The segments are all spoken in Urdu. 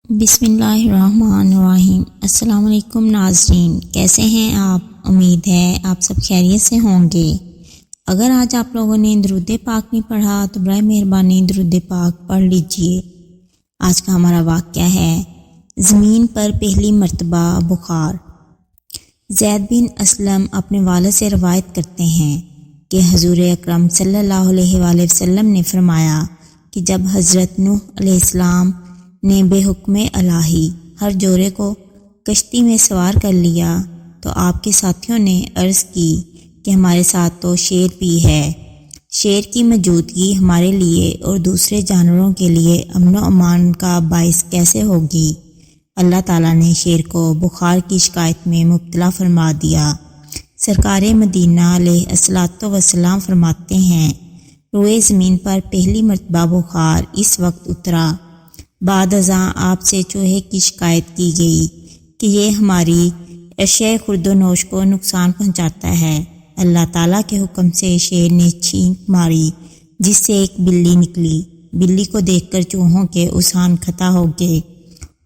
بسم اللہ الرحمن الرحیم۔ السلام علیکم ناظرین، کیسے ہیں آپ؟ امید ہے آپ سب خیریت سے ہوں گے۔ اگر آج آپ لوگوں نے درود پاک نہیں پڑھا تو برائے مہربانی درود پاک پڑھ لیجئے۔ آج کا ہمارا واقعہ ہے زمین پر پہلی مرتبہ بخار۔ زید بن اسلم اپنے والد سے روایت کرتے ہیں کہ حضور اکرم صلی اللہ علیہ وآلہ وسلم نے فرمایا کہ جب حضرت نوح علیہ السلام نے بے حکم الہی ہر جوڑے کو کشتی میں سوار کر لیا تو آپ کے ساتھیوں نے عرض کی کہ ہمارے ساتھ تو شیر بھی ہے، شیر کی موجودگی ہمارے لیے اور دوسرے جانوروں کے لیے امن و امان کا باعث کیسے ہوگی؟ اللہ تعالیٰ نے شیر کو بخار کی شکایت میں مبتلا فرما دیا۔ سرکار مدینہ علیہ الصلوۃ والسلام فرماتے ہیں روئے زمین پر پہلی مرتبہ بخار اس وقت اترا بعد ازاں آپ سے چوہے کی شکایت کی گئی کہ یہ ہماری اشیاء خورد و نوش کو نقصان پہنچاتا ہے۔ اللہ تعالیٰ کے حکم سے شیر نے چھینک ماری جس سے ایک بلی نکلی۔ بلی کو دیکھ کر چوہوں کے اذہان خطا ہو گئے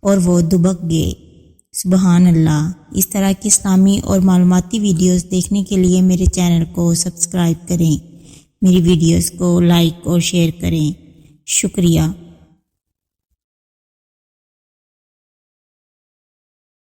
اور وہ دبک گئے۔ سبحان اللہ۔ اس طرح کی اسلامی اور معلوماتی ویڈیوز دیکھنے کے لیے میرے چینل کو سبسکرائب کریں، میری ویڈیوز کو لائک اور شیئر کریں۔ شکریہ۔